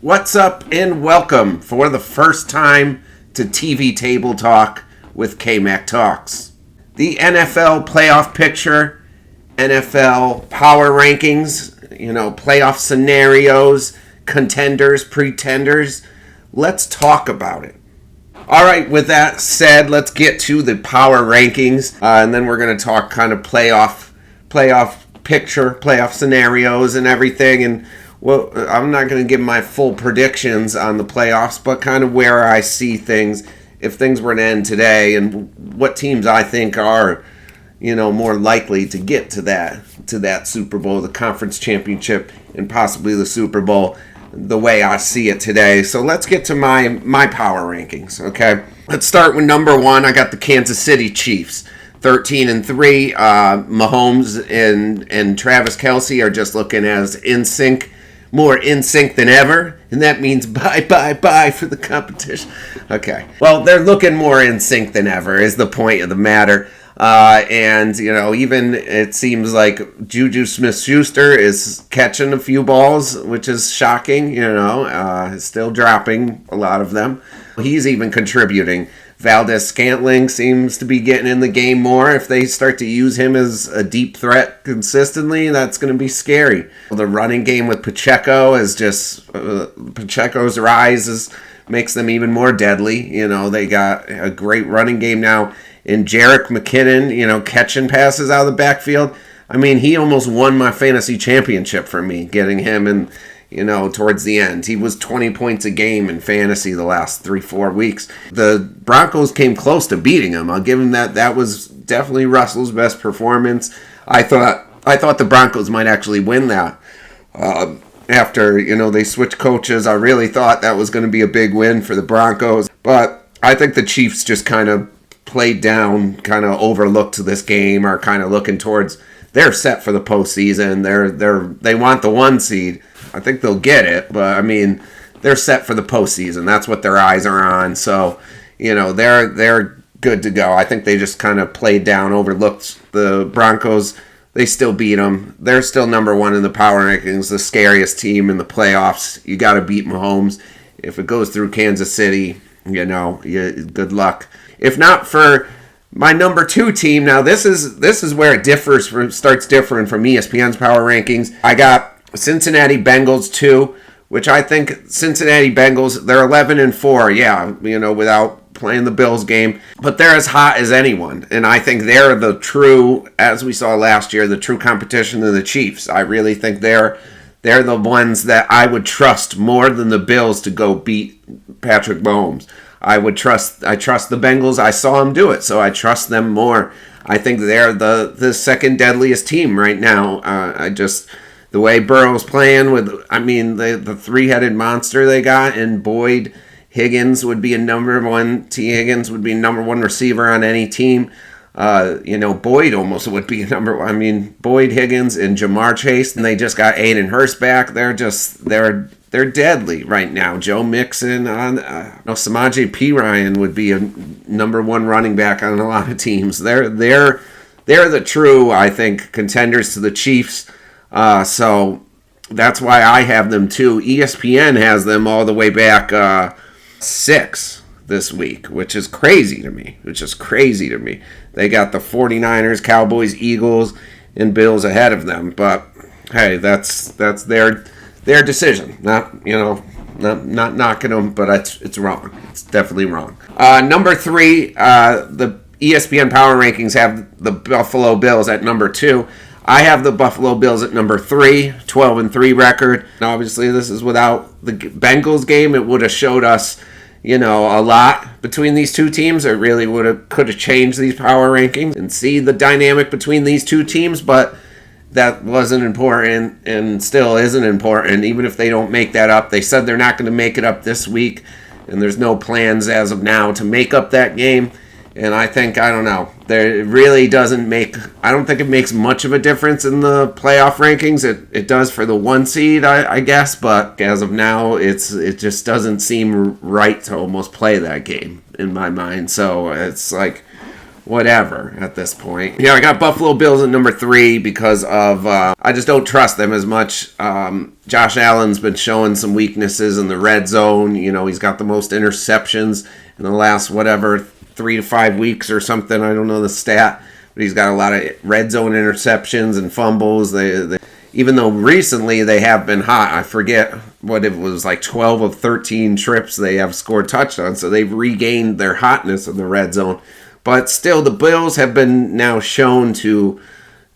What's up and welcome for the first time to TV Table Talk with KMaccTalks. The NFL playoff picture, NFL power rankings, playoff scenarios, contenders, pretenders. Let's talk about it. All right, with that said, let's get to the power rankings, and then we're going to talk kind of playoff picture, playoff scenarios and everything. And well, I'm not going to give my full predictions on the playoffs, but kind of where I see things if things were to end today and what teams I think are, more likely to get to that Super Bowl, the conference championship, and possibly the Super Bowl, the way I see it today. So let's get to my power rankings, okay? Let's start with number one. I got the Kansas City Chiefs, 13-3. Mahomes and Travis Kelce are just looking as more in sync than ever, and that means bye for the competition. Okay. Well, they're looking more in sync than ever is the point of the matter. And even it seems like Juju Smith-Schuster is catching a few balls, which is shocking, still dropping a lot of them. He's even contributing. Valdez-Scantling seems to be getting in the game more. If they start to use him as a deep threat consistently, that's going to be scary. The running game with Pacheco is just Pacheco's rise makes them even more deadly. They got a great running game now. And Jerick McKinnon, catching passes out of the backfield. I mean, he almost won my fantasy championship for me, getting him in, towards the end. He was 20 points a game in fantasy the last 3-4 weeks. The Broncos came close to beating him. I'll give him that. That was definitely Russell's best performance. I thought the Broncos might actually win that. After, they switched coaches, I really thought that was going to be a big win for the Broncos. But I think the Chiefs just kind of played down, kind of overlooked this game, are kind of looking towards, they're set for the postseason. They want the 1 seed. I think they'll get it, but I mean, they're set for the postseason. That's what their eyes are on. So, they're good to go. I think they just kind of played down, overlooked the Broncos. They still beat them. They're still number one in the power rankings, the scariest team in the playoffs. You got to beat Mahomes. If it goes through Kansas City, good luck. If not for my number 2 team, now this is where it starts differing from ESPN's power rankings. I got Cincinnati Bengals 2, which I think Cincinnati Bengals, they're 11-4, without playing the Bills game, but they're as hot as anyone, and I think they're the true, as we saw last year, the true competition to the Chiefs. I really think they're the ones that I would trust more than the Bills to go beat Patrick Mahomes. I trust the Bengals. I saw them do it, so I trust them more. I think they're the second deadliest team right now. The way Burrow's playing with, the 3-headed monster they got, and Boyd Higgins would be a number one. T. Higgins would be number one receiver on any team. Boyd almost would be a number one. Boyd, Higgins, and Jamar Chase, and they just got Aiden Hurst back. They're deadly right now. Joe Mixon Samaje Perine would be a number one running back on a lot of teams. They're the true, I think, contenders to the Chiefs. So that's why I have them too. ESPN has them all the way back 6 this week, which is crazy to me. They got the 49ers, Cowboys, Eagles, and Bills ahead of them. But hey, that's their decision. Not knocking them, but it's wrong. It's definitely wrong. Number 3, the ESPN Power Rankings have the Buffalo Bills at number 2. I have the Buffalo Bills at number 3, 12-3 record. Now, obviously, this is without the Bengals game. It would have showed us, a lot between these two teams. It really could have changed these power rankings and see the dynamic between these two teams, but that wasn't important and still isn't important. Even if they don't make that up, they said they're not going to make it up this week, and there's no plans as of now to make up that game. And I don't know. It really doesn't I don't think it makes much of a difference in the playoff rankings. It does for the 1 seed, I guess, but as of now, it just doesn't seem right to almost play that game in my mind. So it's like, whatever at this point. I got Buffalo Bills at number 3 because of I just don't trust them as much. Josh Allen's been showing some weaknesses in the red zone. He's got the most interceptions in the last 3 to 5 weeks or something. I don't know the stat, but he's got a lot of red zone interceptions and fumbles. They even though recently they have been hot, I forget what it was, like 12 of 13 trips they have scored touchdowns, so they've regained their hotness in the red zone. But still, the Bills have been now shown to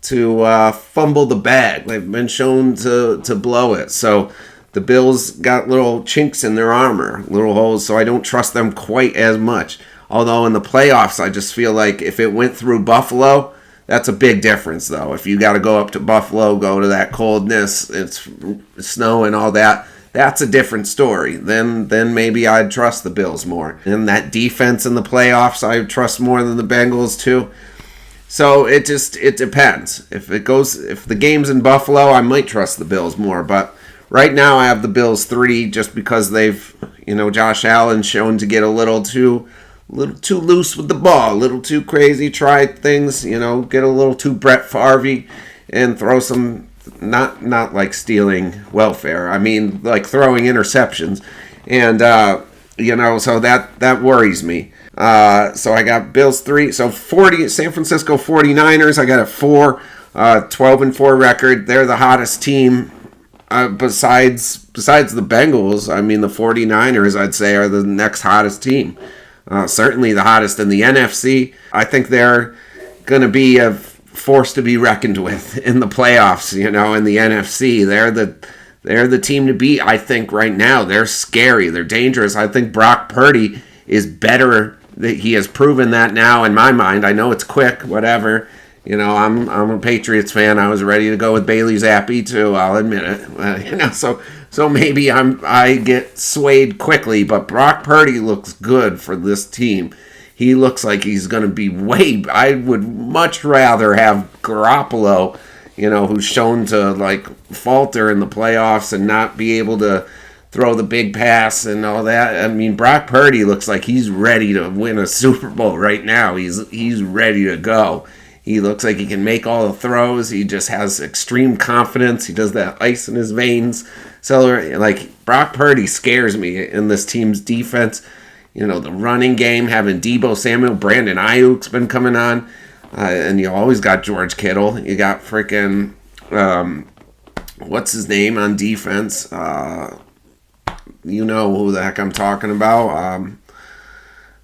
fumble the bag. They've been shown to blow it. So the Bills got little chinks in their armor, little holes, so I don't trust them quite as much. Although in the playoffs, I just feel like if it went through Buffalo, that's a big difference, though. If you got to go up to Buffalo, go to that coldness, it's snow and all that, that's a different story. Then maybe I'd trust the Bills more. And that defense in the playoffs, I trust more than the Bengals, too. So it depends. If the game's in Buffalo, I might trust the Bills more. But right now, I have the Bills 3 just because they've, Josh Allen's shown to get a little too loose with the ball, a little too crazy, try things, get a little too Brett Favre and throw some, not like stealing welfare, I mean like throwing interceptions. And, so that worries me. So I got Bills 3, so San Francisco 49ers, I got a 4, 12-4 record. They're the hottest team. Besides the Bengals, I mean the 49ers, I'd say, are the next hottest team. Certainly the hottest in the NFC. I think they're going to be a force to be reckoned with in the playoffs, in the NFC. They're the team to beat, I think, right now. They're scary. They're dangerous. I think Brock Purdy is better. He has proven that now in my mind. I know it's quick, whatever. I'm a Patriots fan. I was ready to go with Bailey Zappi, too. I'll admit it. So maybe I get swayed quickly, but Brock Purdy looks good for this team. He looks like he's going to be I would much rather have Garoppolo, who's shown to falter in the playoffs and not be able to throw the big pass and all that. I mean, Brock Purdy looks like he's ready to win a Super Bowl right now. He's ready to go. He looks like he can make all the throws. He just has extreme confidence. He does that ice in his veins. So, Brock Purdy scares me in this team's defense. The running game, having Deebo Samuel, Brandon Ayuk's been coming on. And you always got George Kittle. You got freaking, what's his name on defense? You know who the heck I'm talking about.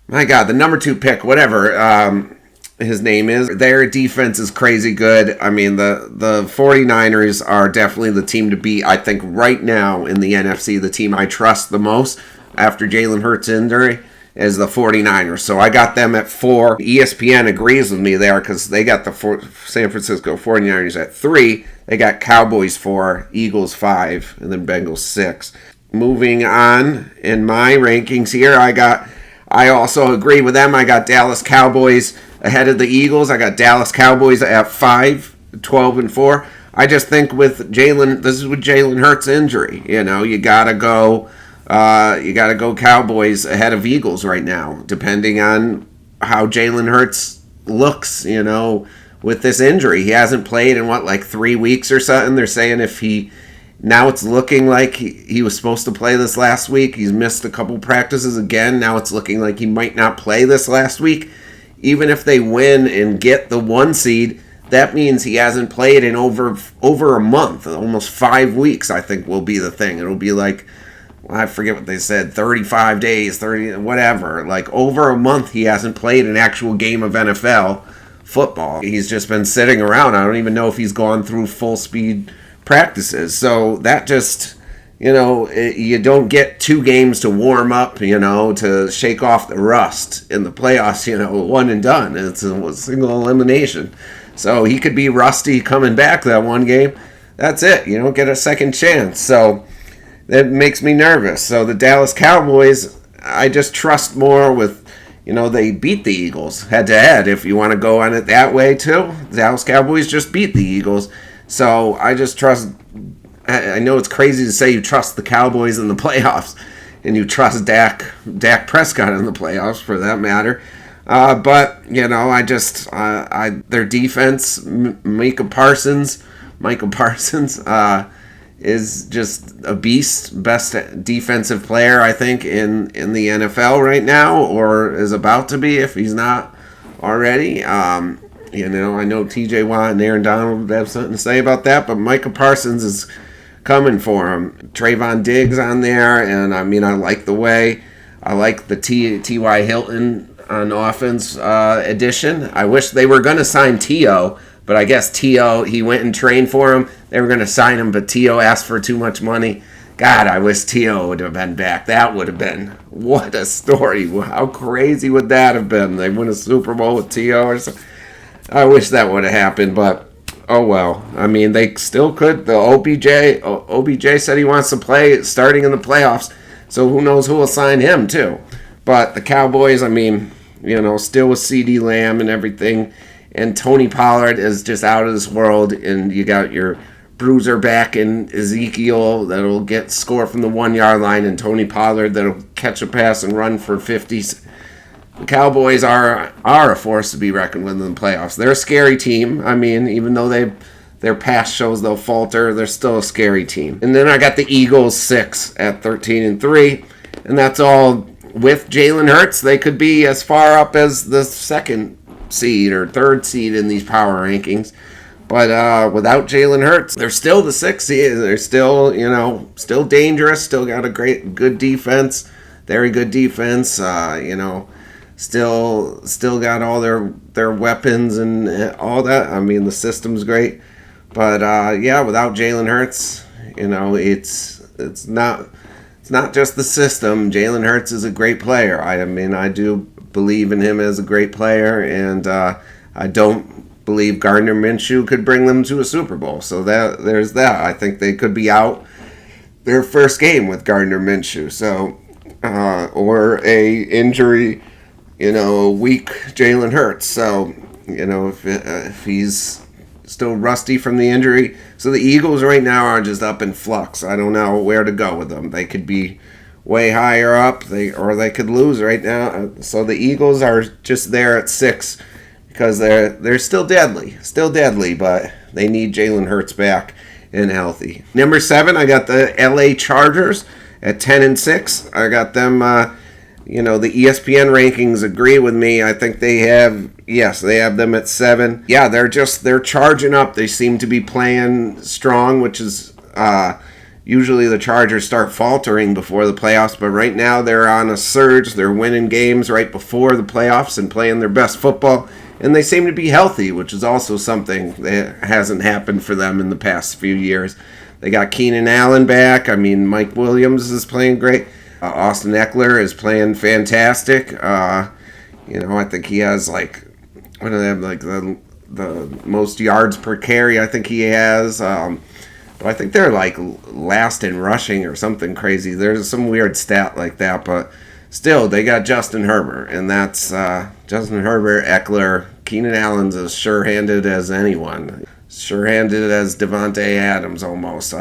My God, the number 2 pick, whatever his name is. Their defense is crazy good. I mean, the 49ers are definitely the team to beat. I think right now in the NFC, the team I trust the most after Jalen Hurts' injury is the 49ers. So I got them at 4. ESPN agrees with me there because they got the San Francisco 49ers at 3. They got Cowboys 4, Eagles 5, and then Bengals 6. Moving on in my rankings here, I also agree with them. I got Dallas Cowboys ahead of the Eagles. I got Dallas Cowboys at 5, 12-4. I just think this is with Jalen Hurts' injury. You gotta go Cowboys ahead of Eagles right now, depending on how Jalen Hurts looks. With this injury, he hasn't played in 3 weeks or something. They're saying now it's looking like he was supposed to play this last week. He's missed a couple practices again. Now it's looking like he might not play this last week. Even if they win and get the 1 seed, that means he hasn't played in over a month. Almost 5 weeks, I think, will be the thing. It'll be I forget what they said, 35 days, 30, whatever. Over a month he hasn't played an actual game of NFL football. He's just been sitting around. I don't even know if he's gone through full speed practices. So that just, you don't get 2 games to warm up, to shake off the rust in the playoffs, one and done. It's a single elimination. So he could be rusty coming back that 1 game. That's it. You don't get a second chance. So that makes me nervous. So the Dallas Cowboys, I just trust more with, they beat the Eagles head to head. If you want to go on it that way too, the Dallas Cowboys just beat the Eagles. So I just trust. I know it's crazy to say you trust the Cowboys in the playoffs, and you trust Dak Prescott in the playoffs for that matter. But their defense, Michael Parsons, is just a beast. Best defensive player, I think, in the NFL right now, or is about to be if he's not already. I know T.J. Watt and Aaron Donald would have something to say about that, but Michael Parsons is coming for him. Trayvon Diggs on there, and I like the T.Y. Hilton on offense addition. I wish they were going to sign T.O., but I guess T.O., he went and trained for him. They were going to sign him, but T.O. asked for too much money. God, I wish T.O. would have been back. That would have been, what a story. How crazy would that have been? They win a Super Bowl with T.O. or something. I wish that would have happened, but oh well. They still could. The OBJ said he wants to play starting in the playoffs, so who knows who will sign him too. But the Cowboys, still with CeeDee Lamb and everything, and Tony Pollard is just out of this world, and you got your bruiser back in Ezekiel that'll score from the 1 yard line, and Tony Pollard that'll catch a pass and run for 50s. The Cowboys are a force to be reckoned with in the playoffs. They're a scary team. Even though their past shows they'll falter, they're still a scary team. And then I got the Eagles 6 at 13-3, and that's all with Jalen Hurts. They could be as far up as the 2nd seed or 3rd seed in these power rankings. But without Jalen Hurts, they're still the 6th seed. They're still, still dangerous. Still got a good defense, very good defense. Still got all their weapons and all that. The system's great. But without Jalen Hurts, it's not just the system. Jalen Hurts is a great player. I do believe in him as a great player, and I don't believe Gardner Minshew could bring them to a Super Bowl. So there's that. I think they could be out their first game with Gardner Minshew. So or a injury, weak Jalen Hurts. So if he's still rusty from the injury. So the Eagles right now are just up in flux. I don't know where to go with them. They could be way higher up, or they could lose right now. So the Eagles are just there at 6 because they're still deadly, but they need Jalen Hurts back and healthy. Number 7, I got the LA Chargers at 10-6. I got them. The ESPN rankings agree with me. I think they have them at 7. Yeah, they're charging up. They seem to be playing strong, which is usually the Chargers start faltering before the playoffs, but right now they're on a surge. They're winning games right before the playoffs and playing their best football, and they seem to be healthy, which is also something that hasn't happened for them in the past few years. They got Keenan Allen back. Mike Williams is playing great. Austin Ekeler is playing fantastic. I think he has the most yards per carry. I think he has. But I think they're last in rushing or something crazy. There's some weird stat like that, but still, they got Justin Herbert, and that's Justin Herbert, Ekeler. Keenan Allen's as sure-handed as anyone. Sure-handed as Devontae Adams almost.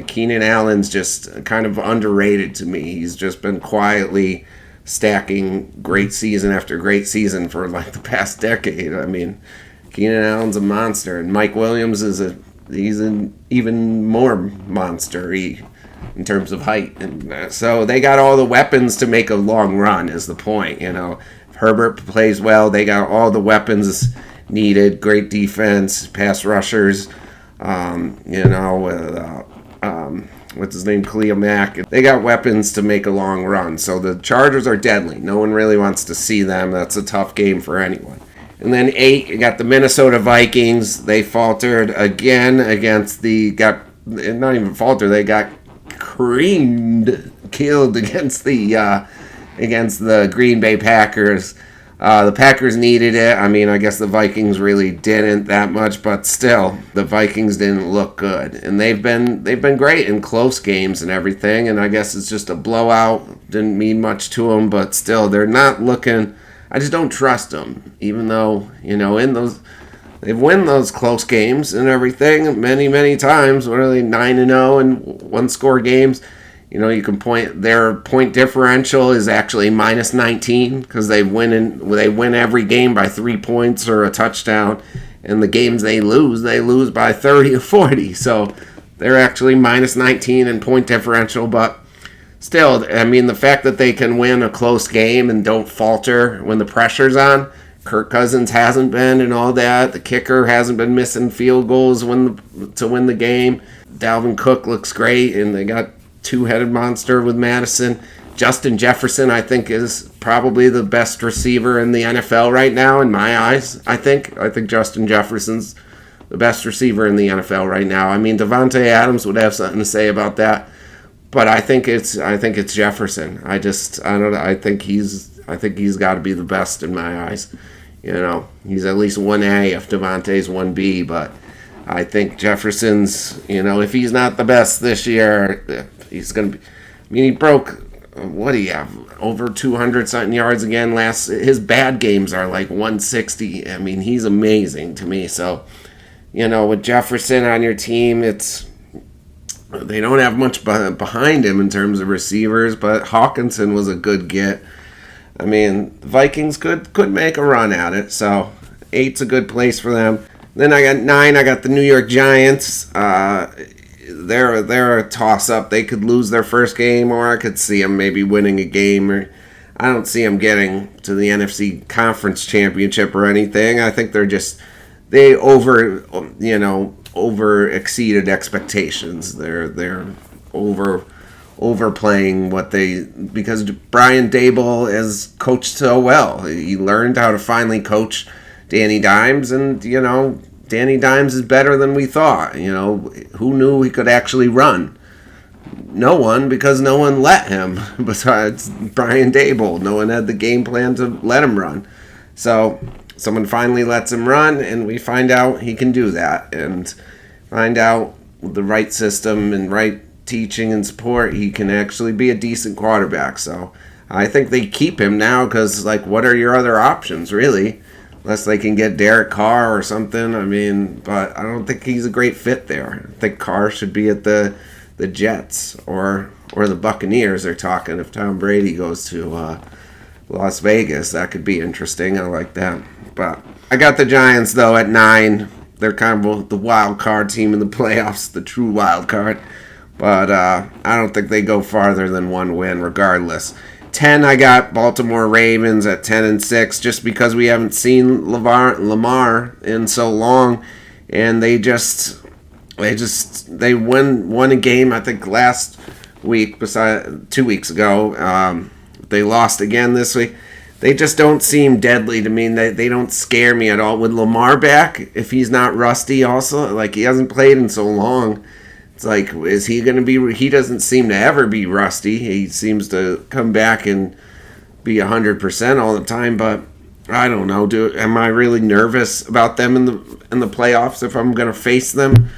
Keenan Allen's just kind of underrated to me. He's just been quietly stacking great season after great season for the past decade. Keenan Allen's a monster, and Mike Williams he's an even more monster in terms of height. And so they got all the weapons to make a long run is the point. If Herbert plays well, they got all the weapons needed. Great defense, pass rushers, what's his name, Khalil Mack. They got weapons to make a long run. So the Chargers are deadly. No one really wants to see them. That's a tough game for anyone. And then 8, you got the Minnesota Vikings. They faltered again against they got killed against the Green Bay Packers. The Packers needed it. I guess the Vikings really didn't that much, but still, the Vikings didn't look good. And they've been great in close games and everything, and I guess it's just a blowout. Didn't mean much to them, but still, they're not looking. I just don't trust them, even though, they've won those close games and everything many, many times. What are they, 9-0 and one-score games? You can point their point differential is actually minus 19 because they win every game by 3 points or a touchdown, and the games they lose by 30 or 40. So they're actually minus 19 in point differential, but still, I mean, the fact that they can win a close game and don't falter when the pressure's on. Kirk Cousins hasn't been and all that. The kicker hasn't been missing field goals to win the game. Dalvin Cook looks great, and they got two-headed monster with Madison. Justin Jefferson, I think, is probably the best receiver in the NFL right now, in my eyes. I think Justin Jefferson's the best receiver in the NFL right now. I mean, Devontae Adams would have something to say about that, but I think it's Jefferson. I don't know. I think he's got to be the best in my eyes. He's at least 1A if Devontae's 1B, but I think Jefferson's, if he's not the best this year, he's going to be. I mean, he broke, what do you have, over 200 something yards again his bad games are like 160. I mean, he's amazing to me. So, with Jefferson on your team, they don't have much behind him in terms of receivers, but Hawkinson was a good get. I mean, the Vikings could make a run at it, so 8's a good place for them. Then I got 9. I got the New York Giants. They're a toss-up. They could lose their first game, or I could see them maybe winning a game. Or I don't see them getting to the NFC Conference Championship or anything. I think they over exceeded expectations. They're overplaying because Brian Daboll has coached so well. He learned how to finally coach Danny Dimes, and Danny Dimes is better than we thought. Who knew he could actually run? No one, because no one let him. Besides Brian Daboll, no one had the game plan to let him run. So someone finally lets him run, and we find out he can do that, and find out with the right system and right teaching and support, he can actually be a decent quarterback. So I think they keep him now because, what are your other options, really? Unless they can get Derek Carr or something. I mean, but I don't think he's a great fit there. I think Carr should be at the Jets or the Buccaneers. They're talking if Tom Brady goes to Las Vegas. That could be interesting. I like that. But I got the Giants, though, at 9. They're kind of the wild card team in the playoffs, the true wild card. But I don't think they go farther than one win regardless. 10, I got Baltimore Ravens at 10-6, just because we haven't seen Lamar in so long, and they won a game, I think last week, 2 weeks ago. They lost again this week. They just don't seem deadly to me. They don't scare me at all. With Lamar back, if he's not rusty, also he hasn't played in so long. It's is he going to be... He doesn't seem to ever be rusty. He seems to come back and be 100% all the time, but I don't know. Am I really nervous about them in the playoffs if I'm going to face them?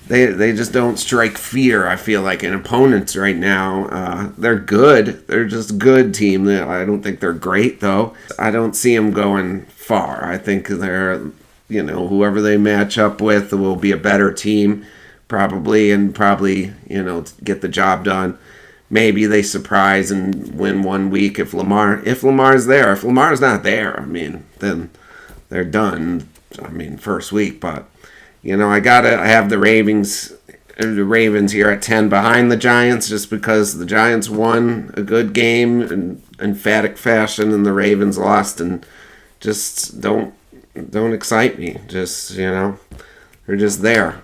They just don't strike fear, I feel like, in opponents right now. They're good. They're just a good team. I don't think they're great, though. I don't see them going far. I think they're, whoever they match up with will be a better team. Probably, get the job done. Maybe they surprise and win one week if Lamar's there. If Lamar's not there, then they're done. First week, but I have the Ravens here at 10 behind the Giants, just because the Giants won a good game in emphatic fashion and the Ravens lost, and just don't excite me. Just they're just there.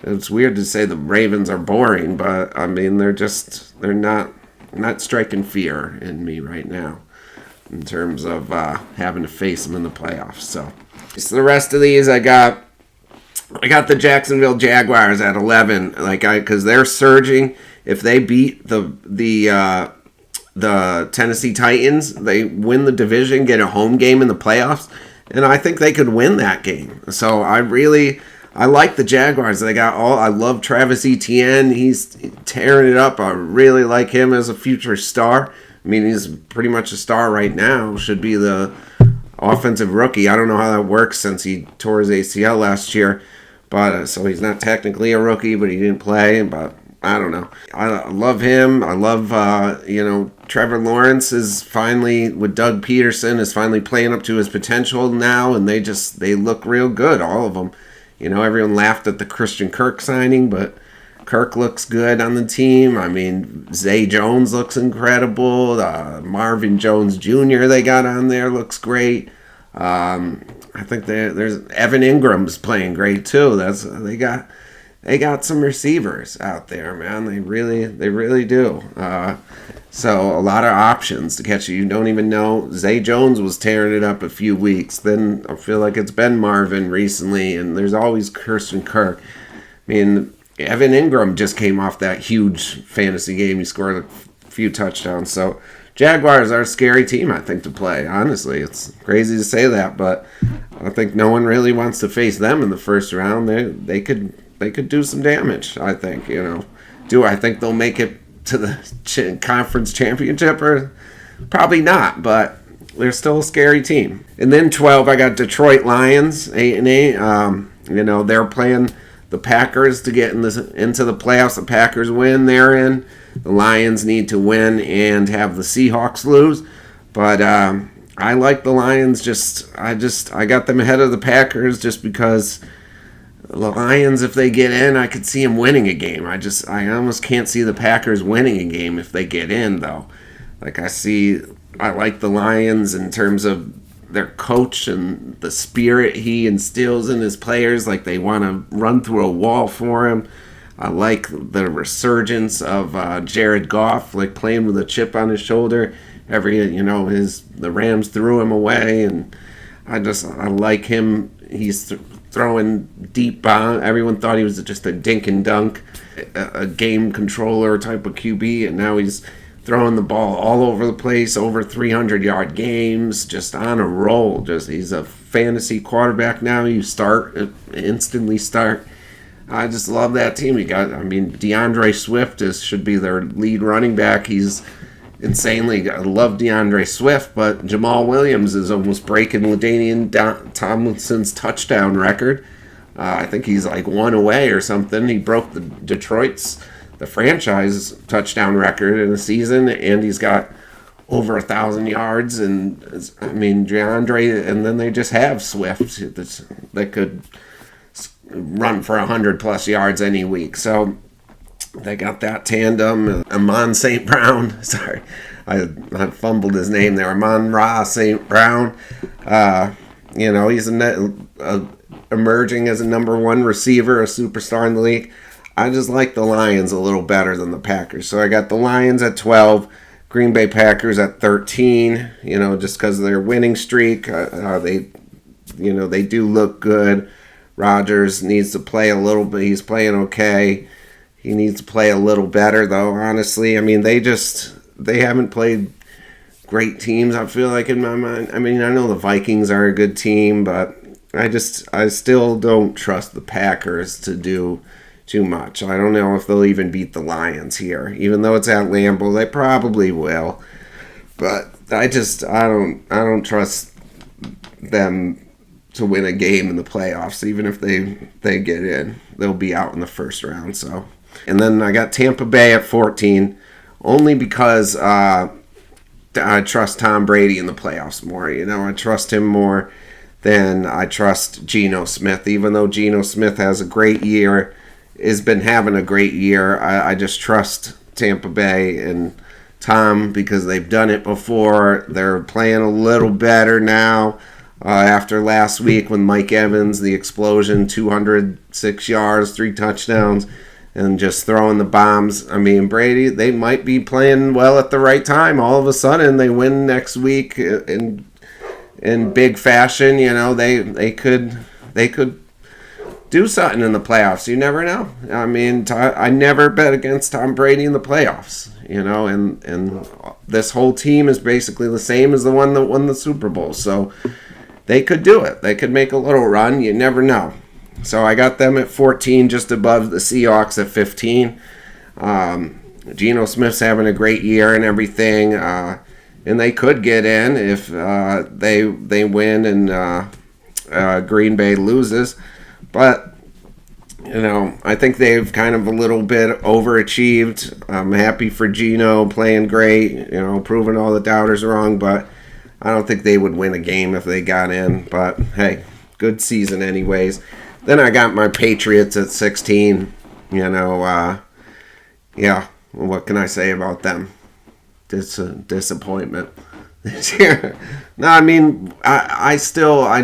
It's weird to say the Ravens are boring, but they're not striking fear in me right now in terms of having to face them in the playoffs. So the rest of these, I got the Jacksonville Jaguars at 11, because they're surging. If they beat the Tennessee Titans, they win the division, get a home game in the playoffs, and I think they could win that game. So I like the Jaguars. I love Travis Etienne. He's tearing it up. I really like him as a future star. He's pretty much a star right now. Should be the offensive rookie. I don't know how that works since he tore his ACL last year. But so he's not technically a rookie, but he didn't play. But I don't know. I love him. I love, Trevor Lawrence is finally, with Doug Peterson, is finally playing up to his potential now, and they look real good, all of them. Everyone laughed at the Christian Kirk signing, but Kirk looks good on the team. I mean, Zay Jones looks incredible. Marvin Jones Jr. they got on there looks great. I think there's Evan Ingram's playing great too. They got some receivers out there, man. They really do. So a lot of options to catch you. You don't even know. Zay Jones was tearing it up a few weeks. Then I feel like it's been Marvin recently, and there's always Christian Kirk. I mean, Evan Ingram just came off that huge fantasy game. He scored a few touchdowns. So Jaguars are a scary team, I think, to play. Honestly, it's crazy to say that, but I think no one really wants to face them in the first round. They could do some damage, I think. Do I think they'll make it to the conference championship? Or probably not, but they're still a scary team. And then 12, I got Detroit Lions 8-8. They're playing the Packers to get into the playoffs. The Packers win, they're in. The Lions need to win and have the Seahawks lose. But I like the Lions. I got them ahead of the Packers just because the Lions, if they get in, I could see them winning a game. I almost can't see the Packers winning a game if they get in, though. I like the Lions in terms of their coach and the spirit he instills in his players. Like, they want to run through a wall for him. I like the resurgence of Jared Goff, like playing with a chip on his shoulder. The Rams threw him away, and I like him. He's throwing deep bomb. Everyone thought he was just a dink and dunk, a game controller type of QB, and now he's throwing the ball all over the place, over 300-yard games, just on a roll. He's a fantasy quarterback now. You instantly start. I just love that team. DeAndre Swift should be their lead running back. He's insanely. I love DeAndre Swift, but Jamal Williams is almost breaking LaDainian Tomlinson's touchdown record. I think he's like one away or something. He broke the franchise touchdown record in a season, and he's got over 1,000 yards. And DeAndre, and then they just have Swift that could run for 100+ yards any week. So they got that tandem. Amon St. Brown. Sorry, I fumbled his name there. Amon-Ra St. Brown. He's emerging as a number one receiver, a superstar in the league. I just like the Lions a little better than the Packers. So I got the Lions at 12, Green Bay Packers at 13, just because of their winning streak. They do look good. Rodgers needs to play a little bit. He's playing okay. He needs to play a little better, though, honestly. They haven't played great teams, I feel like, in my mind. I know the Vikings are a good team, but I still don't trust the Packers to do too much. I don't know if they'll even beat the Lions here. Even though it's at Lambeau, they probably will. But I don't trust them to win a game in the playoffs. Even if they get in, they'll be out in the first round. So, and then I got Tampa Bay at 14, only because I trust Tom Brady in the playoffs more. I trust him more than I trust Geno Smith. Even though Geno Smith has been having a great year, I just trust Tampa Bay and Tom because they've done it before. They're playing a little better now. After last week when Mike Evans, the explosion, 206 yards, 3 touchdowns, and just throwing the bombs. Brady, they might be playing well at the right time. All of a sudden, they win next week in big fashion. They could do something in the playoffs. You never know. I never bet against Tom Brady in the playoffs. And this whole team is basically the same as the one that won the Super Bowl. So they could do it. They could make a little run. You never know. So I got them at 14, just above the Seahawks at 15. Geno Smith's having a great year and everything. And they could get in if they win and Green Bay loses. But, I think they've kind of a little bit overachieved. I'm happy for Geno playing great, proving all the doubters wrong, but I don't think they would win a game if they got in. But hey, good season anyways. Then I got my Patriots at 16. Yeah, what can I say about them? Disappointment this year. No, I mean, I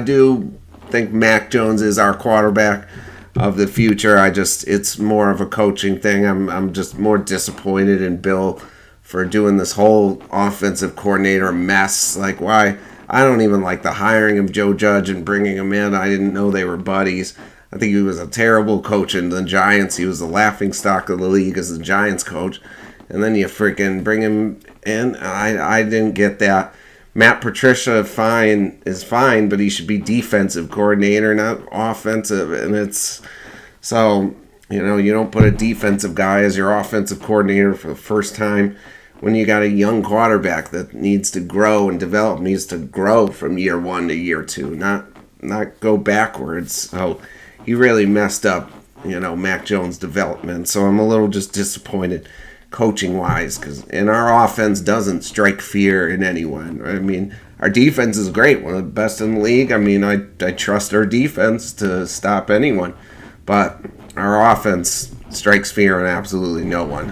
do think Mac Jones is our quarterback of the future. It's more of a coaching thing. I'm just more disappointed in Bill for doing this whole offensive coordinator mess. Like, why? I don't even like the hiring of Joe Judge and bringing him in. I didn't know they were buddies. I think he was a terrible coach in the Giants. He was the laughingstock of the league as the Giants coach. And then you freaking bring him in. I didn't get that. Matt Patricia is fine, but he should be defensive coordinator, not offensive. And it's so, you don't put a defensive guy as your offensive coordinator for the first time when you got a young quarterback that needs to grow and develop, needs to grow from year 1 to year 2, not go backwards. So he really messed up, Mac Jones' development. So I'm a little just disappointed coaching-wise, and our offense doesn't strike fear in anyone. I mean, our defense is great, one of the best in the league. I mean, I trust our defense to stop anyone, but our offense strikes fear in absolutely no one.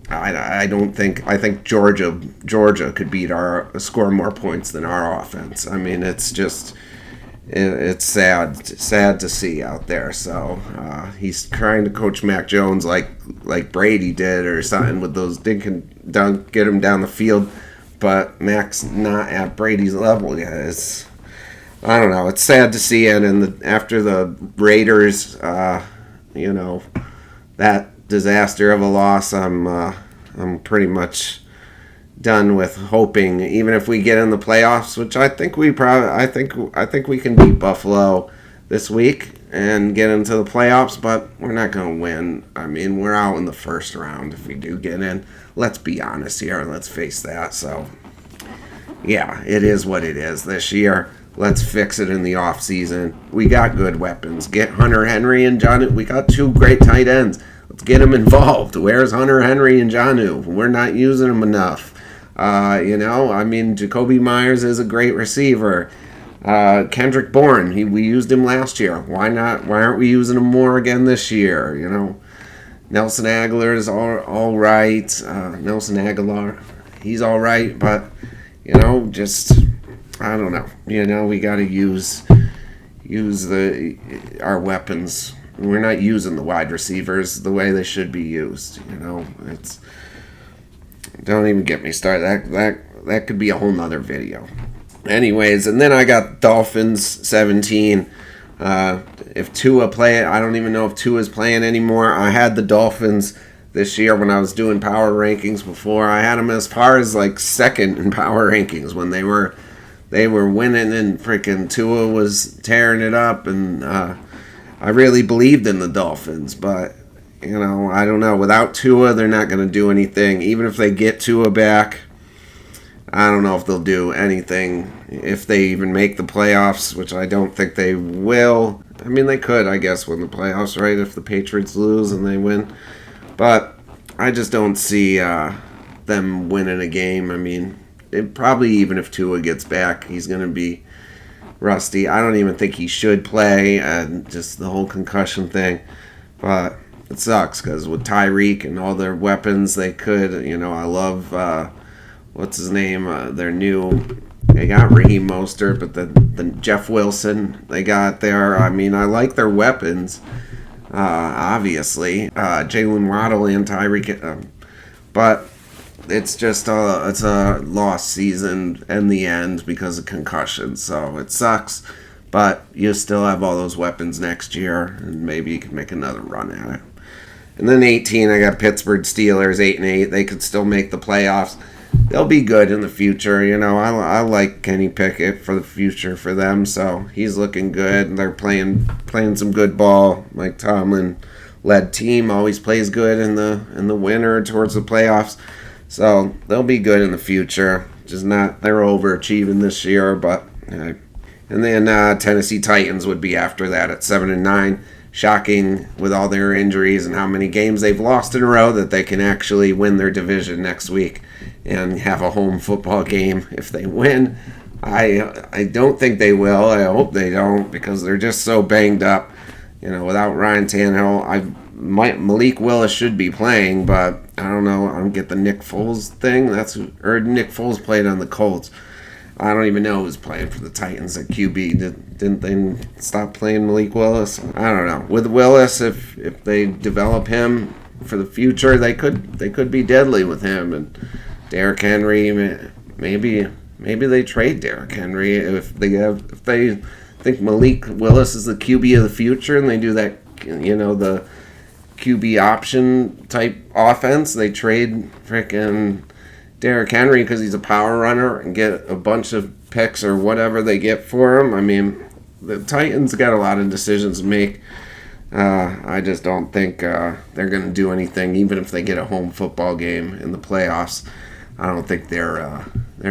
I don't think. I think Georgia could score more points than our offense. I mean, it's just. It's sad to see out there. So he's trying to coach Mac Jones like Brady did or something with those get him down the field, but Mac's not at Brady's level yet. I don't know. It's sad to see it. And after the Raiders, that disaster of a loss, I'm pretty much done with hoping, even if we get in the playoffs, which I think we can beat Buffalo this week and get into the playoffs, but we're not going to win. I mean, we're out in the first round if we do get in. Let's be honest here. Let's face that. So, yeah, it is what it is this year. Let's fix it in the offseason. We got good weapons. Get Hunter Henry and Jonnu. We got 2 great tight ends. Let's get them involved. Where's Hunter Henry and Jonnu? We're not using them enough. Jacoby Myers is a great receiver. Kendrick Bourne, we used him last year. Why not? Why aren't we using him more again this year? Nelson Aguilar is all right. Nelson Aguilar, he's all right, but I don't know. We got to use our weapons. We're not using the wide receivers the way they should be used. Don't even get me started. That could be a whole nother video. Anyways, and then I got Dolphins 17. If Tua play, I don't even know if Tua is playing anymore. I had the Dolphins this year when I was doing power rankings before. I had them as far as second in power rankings when they were winning and freaking Tua was tearing it up, and I really believed in the Dolphins, but I don't know. Without Tua, they're not going to do anything. Even if they get Tua back, I don't know if they'll do anything. If they even make the playoffs, which I don't think they will. I mean, they could, I guess, win the playoffs, right? If the Patriots lose and they win. But I just don't see them winning a game. I mean, probably even if Tua gets back, he's going to be rusty. I don't even think he should play, and just the whole concussion thing. But it sucks because with Tyreek and all their weapons, they could. I love what's his name? They got Raheem Mostert, but the Jeff Wilson they got there. I mean, I like their weapons. Obviously, Jalen Waddle and Tyreek, but it's just it's a lost season in the end because of concussions. So it sucks. But you still have all those weapons next year, and maybe you can make another run at it. And then 18, I got Pittsburgh Steelers, 8-8. They could still make the playoffs. They'll be good in the future. I like Kenny Pickett for the future for them, so he's looking good. They're playing some good ball. Mike Tomlin led team always plays good in the winter towards the playoffs, so they'll be good in the future. Just not they're overachieving this year, but And then Tennessee Titans would be after that at 7-9. Shocking with all their injuries and how many games they've lost in a row that they can actually win their division next week and have a home football game if they win. I don't think they will. I hope they don't because they're just so banged up. Without Ryan Tannehill, Malik Willis should be playing, but I don't know. I don't get the Nick Foles thing. Nick Foles played on the Colts. I don't even know who's playing for the Titans at QB. Didn't they stop playing Malik Willis? I don't know. With Willis, if they develop him for the future, they could be deadly with him. And Derrick Henry, maybe they trade Derrick Henry if they think Malik Willis is the QB of the future, and they do that, the QB option type offense. They trade frickin' Derrick Henry because he's a power runner and get a bunch of picks or whatever they get for him. I mean, the Titans got a lot of decisions to make. I just don't think they're going to do anything, even if they get a home football game in the playoffs. I don't think they're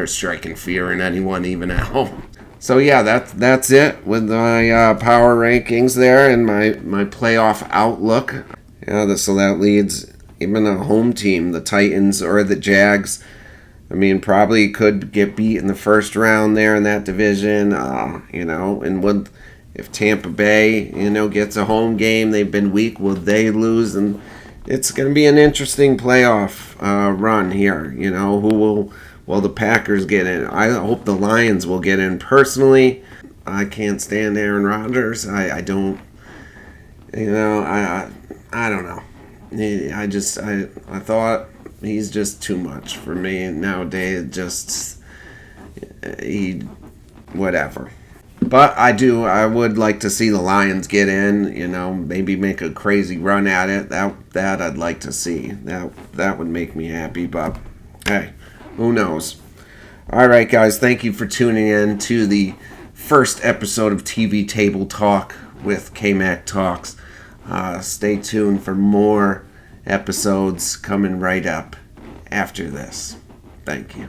striking fear in anyone, even at home. So yeah, that's it with my power rankings there and my playoff outlook. So that leads even a home team, the Titans or the Jags. I mean, probably could get beat in the first round there in that division, and if Tampa Bay, gets a home game, they've been weak, will they lose? And it's going to be an interesting playoff run here. Who will the Packers get in? I hope the Lions will get in personally. I can't stand Aaron Rodgers. I don't, I don't know. I thought he's just too much for me nowadays. Whatever. But I would like to see the Lions get in, maybe make a crazy run at it. That I'd like to see. That would make me happy, but hey, who knows? All right, guys, thank you for tuning in to the first episode of TV Table Talk with KMaccTalks. Stay tuned for more episodes coming right up after this. Thank you.